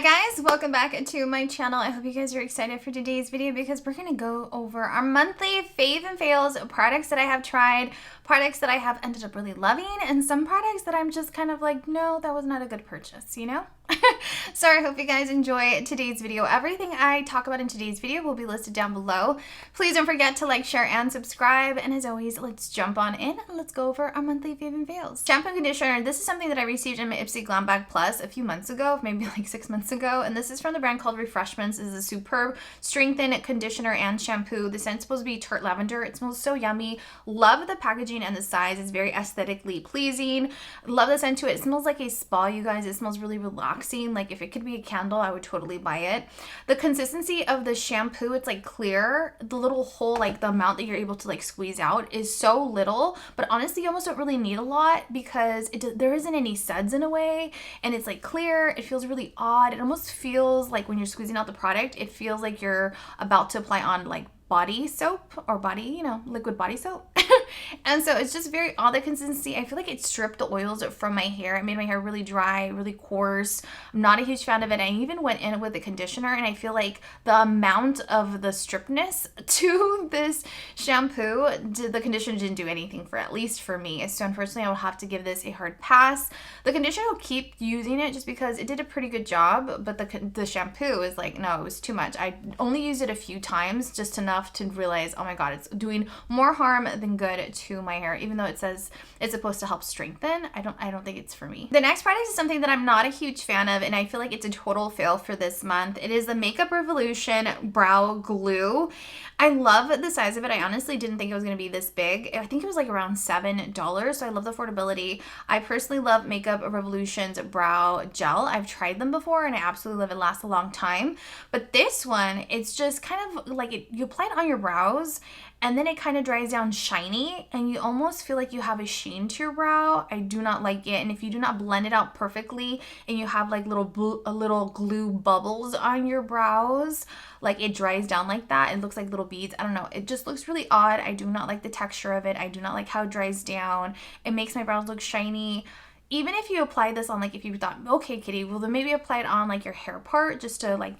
Hi guys, welcome back to my channel. I hope you guys are excited for today's video because we're gonna go over our monthly fave and fails products that I have tried, products that I have ended up really loving, and some products that I'm just kind of like, no, that was not a good purchase, you know? So I hope you guys enjoy today's video. Everything I talk about in today's video will be listed down below. Please don't forget to like, share, and subscribe. And as always, let's jump on in and let's go over our monthly fave and fails. Shampoo and conditioner. This is something that I received in my Ipsy Glam Bag Plus a few months ago, maybe like 6 months ago. And this is from the brand called Refreshments. This is a superb strengthen conditioner and shampoo. The scent's supposed to be tart lavender. It smells so yummy. Love the packaging and the size. It's very aesthetically pleasing. Love the scent to it. It smells like a spa, you guys. It smells really relaxing. Like if it could be a candle, I would totally buy it. The consistency of the shampoo, it's like clear. The little hole, like the amount that you're able to like squeeze out is so little, but honestly you almost don't really need a lot because there isn't any suds in a way, and it's like clear. It feels really odd. It almost feels like when you're squeezing out the product, it feels like you're about to apply on like body soap or liquid body soap. And so it's just very odd, the consistency. I feel like it stripped the oils from my hair. It made my hair really dry, really coarse. I'm not a huge fan of it. I even went in with the conditioner and I feel like the amount of the stripness to this shampoo, the conditioner didn't do anything for, at least for me. So unfortunately I will have to give this a hard pass. The conditioner will keep using it just because it did a pretty good job, but the shampoo is like, no, it was too much. I only used it a few times, just enough to realize, oh my god, it's doing more harm than good to my hair. Even though it says it's supposed to help strengthen, I don't think it's for me. The next product is something that I'm not a huge fan of, and I feel like it's a total fail for this month. It is the Makeup Revolution Brow Glue. I love the size of it. I honestly didn't think it was going to be this big. I think it was like around $7, so I love the affordability. I personally love Makeup Revolution's Brow Gel. I've tried them before and I absolutely love it. It lasts a long time. But this one, it's just kind of like you apply it on your brows and then it kind of dries down shiny and you almost feel like you have a sheen to your brow. I do not like it. And if you do not blend it out perfectly and you have like little glue bubbles on your brows, like it dries down like that. It looks like little beads. I don't know. It just looks really odd. I do not like the texture of it. I do not like how it dries down. It makes my brows look shiny. Even if you apply this on, like, if you thought, okay, Kitty, well, then maybe apply it on, like, your hair part just to, like,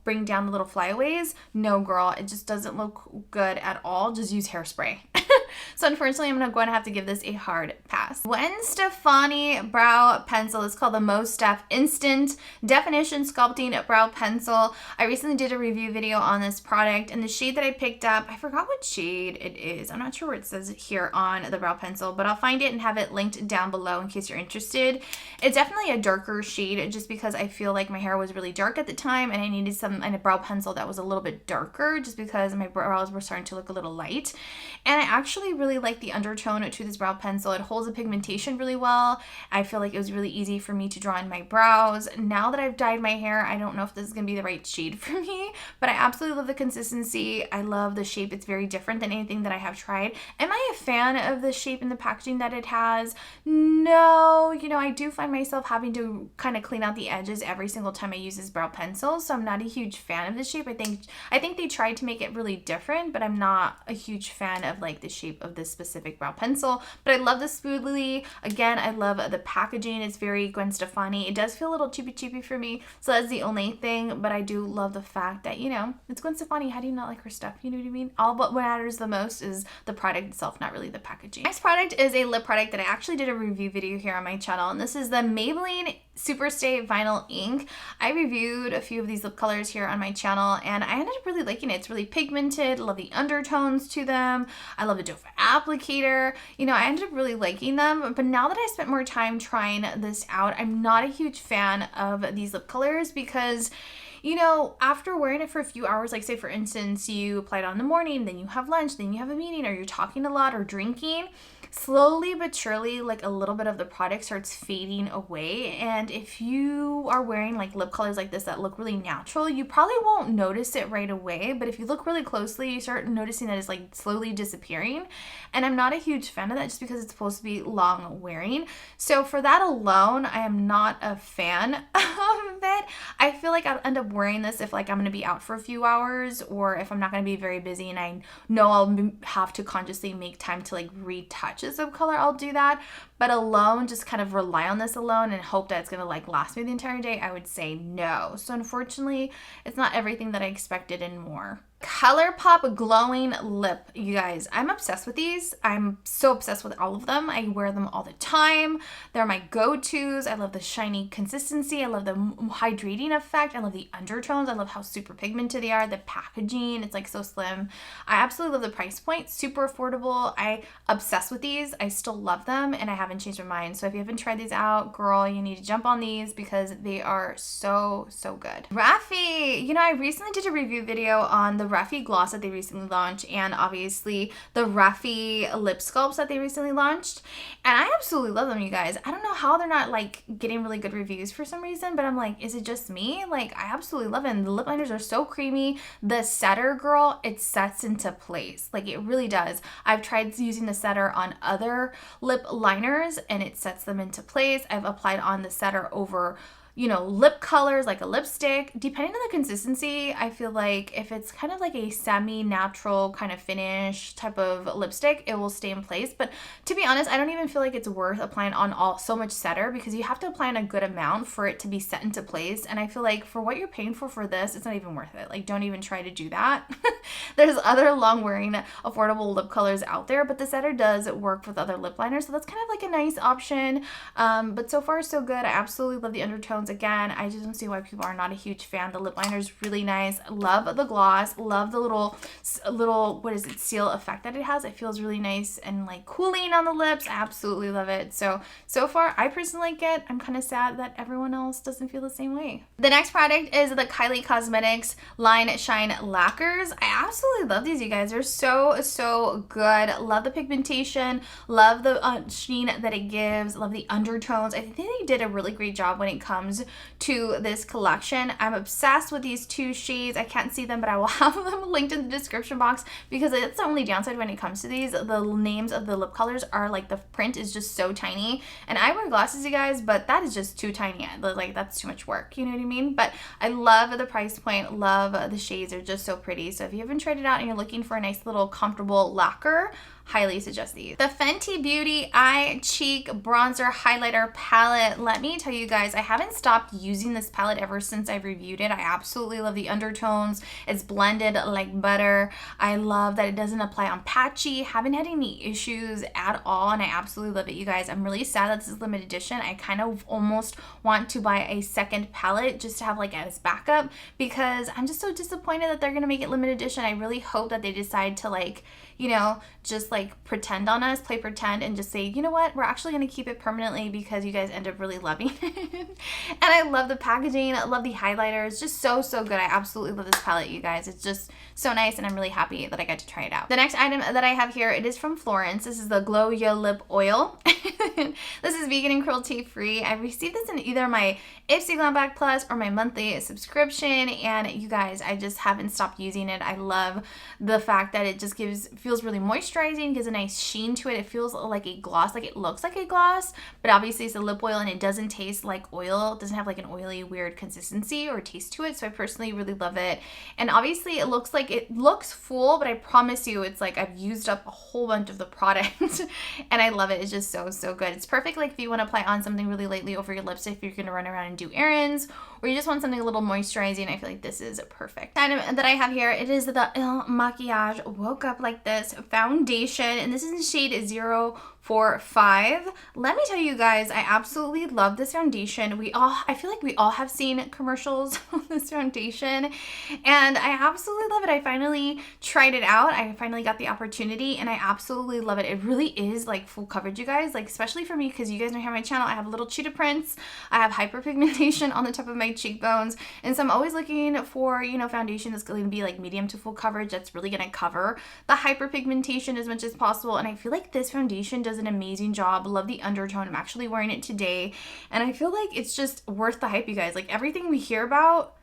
bring down the little flyaways. No, girl, it just doesn't look good at all. Just use hairspray. So, unfortunately, I'm going to have to give this a hard pass. Gwen Stefani Brow Pencil is called the Most Def Instant Definition Sculpting Brow Pencil. I recently did a review video on this product, and the shade that I picked up, I forgot what shade it is. I'm not sure where it says it here on the brow pencil, but I'll find it and have it linked down below in case you're interested. It's definitely a darker shade just because I feel like my hair was really dark at the time and I needed a brow pencil that was a little bit darker just because my brows were starting to look a little light. And I actually really like the undertone to this brow pencil. It holds the pigmentation really well. I feel like it was really easy for me to draw in my brows. Now that I've dyed my hair, I don't know if this is going to be the right shade for me, but I absolutely love the consistency. I love the shape. It's very different than anything that I have tried. Am I a fan of the shape and the packaging that it has? No. I do find myself having to kind of clean out the edges every single time I use this brow pencil, so I'm not a huge fan of the shape. I think they tried to make it really different, but I'm not a huge fan of like the shape of this specific brow pencil. But I love the spoolie. Again, I love the packaging. It's very Gwen Stefani. It does feel a little cheapy for me, so that's the only thing, but I do love the fact that, it's Gwen Stefani. How do you not like her stuff? You know what I mean? All what matters the most is the product itself, not really the packaging. Next product is a lip product that I actually did a review video here on my channel, and this is the Maybelline Superstay Vinyl Ink. I reviewed a few of these lip colors here on my channel and I ended up really liking it. It's really pigmented. I love the undertones to them. I love the doe foot applicator. I ended up really liking them, but now that I spent more time trying this out, I'm not a huge fan of these lip colors because after wearing it for a few hours, like say for instance, you apply it on in the morning, then you have lunch, then you have a meeting, or you're talking a lot or drinking, slowly but surely, like a little bit of the product starts fading away. And if you are wearing like lip colors like this that look really natural, you probably won't notice it right away. But if you look really closely, you start noticing that it's like slowly disappearing. And I'm not a huge fan of that just because it's supposed to be long wearing. So for that alone, I am not a fan of it. I feel like I'll end up wearing this if like I'm going to be out for a few hours, or if I'm not going to be very busy and I know I'll have to consciously make time to like retouch a lip color, I'll do that. but alone, just kind of rely on this alone and hope that it's gonna like last me the entire day, I would say no. So unfortunately, it's not everything that I expected and more. ColourPop glowing lip, you guys. I'm obsessed with these. I'm so obsessed with all of them. I wear them all the time. They're my go-tos. I love the shiny consistency. I love the hydrating effect. I love the undertones. I love how super pigmented they are. The packaging, it's like so slim. I absolutely love the price point. Super affordable. I obsessed with these. I still love them and I haven't changed my mind. So if you haven't tried these out, girl, you need to jump on these because they are so, so good. Raffi, you know, I recently did a review video on the Raffi gloss that they recently launched and obviously the Raffi lip sculpts that they recently launched, and I absolutely love them, you guys. I don't know how they're not like getting really good reviews for some reason, but I'm like, is it just me? Like, I absolutely love them. The lip liners are so creamy. The setter, girl, it sets into place. Like, it really does. I've tried using the setter on other lip liners and it sets them into place. I've applied on the setter over, you know, lip colors like a lipstick. Depending on the consistency, I feel like if it's kind of like a semi-natural kind of finish type of lipstick, it will stay in place. But to be honest, I don't even feel like it's worth applying on so much setter because you have to apply in a good amount for it to be set into place. And I feel like for what you're paying for this, it's not even worth it. Like, don't even try to do that. There's other long wearing affordable lip colors out there, but the setter does work with other lip liners. So that's kind of like a nice option. But so far so good. I absolutely love the undertones. Again, I just don't see why people are not a huge fan. The lip liner is really nice. Love the gloss. Love the little what is it, seal effect that it has. It feels really nice and like cooling on the lips. I absolutely love it. So far I personally like it. I'm kind of sad that everyone else doesn't feel the same way. The next product is the Kylie Cosmetics Line Shine Lacquers. I absolutely love these, you guys. They're so good. Love the pigmentation. Love the sheen that it gives. Love the undertones. I think they did a really great job when it comes to this collection. I'm obsessed with these two shades. I can't see them, but I will have them linked in the description box because it's the only downside when it comes to these. The names of the lip colors are like, the print is just so tiny, and I wear glasses, you guys, but that is just too tiny. Like, that's too much work, you know what I mean? But I love the price point. Love the shades. Are just so pretty. So if you haven't tried it out and you're looking for a nice little comfortable lacquer, highly suggest these. The Fenty Beauty Eye Cheek Bronzer Highlighter Palette. Let me tell you guys, I haven't stopped using this palette ever since I've reviewed it. I absolutely love the undertones. It's blended like butter. I love that it doesn't apply on patchy. Haven't had any issues at all, and I absolutely love it, you guys. I'm really sad that this is limited edition. I kind of almost want to buy a second palette just to have like as backup because I'm just so disappointed that they're gonna make it limited edition. I really hope that they decide to, like, you know, just like pretend on us, play pretend, and just say, you know what, we're actually going to keep it permanently because you guys end up really loving it. And I love the packaging. I love the highlighters. Just so good. I absolutely love this palette, you guys. It's just so nice, and I'm really happy that I got to try it out. The next item that I have here, it is from Florence. This is the Glow Your Lip Oil. This is vegan and cruelty free. I received this in either my Ipsy Glam Bag Plus or my monthly subscription, and you guys, I just haven't stopped using it. I love the fact that it just feels really moisturizing, gives a nice sheen to it. It feels like a gloss, like it looks like a gloss, but obviously it's a lip oil and it doesn't taste like oil. It doesn't have like an oily weird consistency or taste to it. So I personally really love it. And obviously it looks full, but I promise you it's like I've used up a whole bunch of the product and I love it. It's just so good. It's perfect like if you want to apply on something really lightly over your lips, if you're going to run around and do errands, or you just want something a little moisturizing. I feel like this is perfect. The item that I have here, it is the Il Makiage Woke Up Like This foundation, and this is in shade 045. Let me tell you guys, I absolutely love this foundation. I feel like we all have seen commercials on this foundation, and I absolutely love it. I finally tried it out. I finally got the opportunity, and I absolutely love it. It really is like full coverage, you guys, like especially for me, because you guys know here on my channel, I have little cheetah prints. I have hyperpigmentation on the top of my cheekbones, and so I'm always looking for, you know, foundation that's going to be like medium to full coverage, that's really going to cover the hyperpigmentation as much as possible. And I feel like this foundation does an amazing job. Love the undertone. I'm actually wearing it today, and I feel like it's just worth the hype, you guys. Like everything we hear about,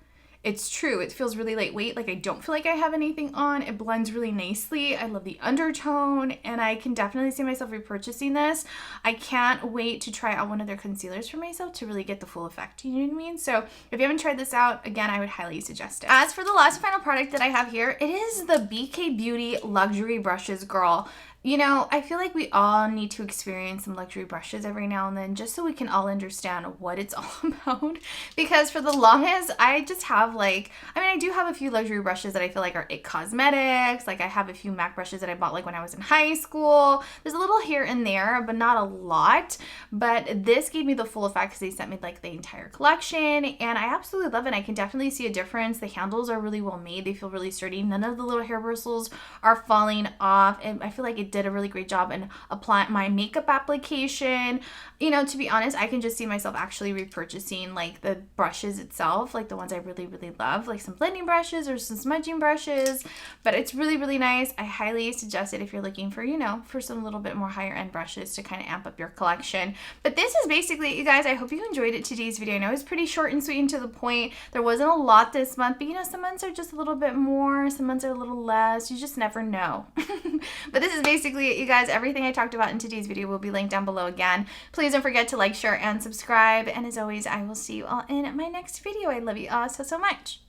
it's true. It feels really lightweight. Like I don't feel like I have anything on. It blends really nicely. I love the undertone, and I can definitely see myself repurchasing this. I can't wait to try out one of their concealers for myself to really get the full effect. You know what I mean? So if you haven't tried this out, again, I would highly suggest it. As for the last final product that I have here, it is the BK Beauty Luxury Brushes, girl. You know, I feel like we all need to experience some luxury brushes every now and then just so we can all understand what it's all about. Because for the longest, I just have like, I mean, I do have a few luxury brushes that I feel like are IT Cosmetics. Like I have a few MAC brushes that I bought like when I was in high school. There's a little here and there, but not a lot. But this gave me the full effect because they sent me like the entire collection, and I absolutely love it. I can definitely see a difference. The handles are really well made. They feel really sturdy. None of the little hair bristles are falling off, and I feel like it did a really great job in applying my makeup application. You know, to be honest, I can just see myself actually repurchasing like the brushes itself, like the ones I really, really love, like some blending brushes or some smudging brushes. But it's really, really nice. I highly suggest it if you're looking for, you know, for some little bit more higher end brushes to kind of amp up your collection. But this is basically it, you guys. I hope you enjoyed it, today's video. I know it's pretty short and sweet and to the point. There wasn't a lot this month, but you know, some months are just a little bit more, some months are a little less. You just never know. But this is basically it, you guys. Everything I talked about in today's video will be linked down below again. Please don't forget to like, share, and subscribe. And as always, I will see you all in my next video. I love you all so, so much.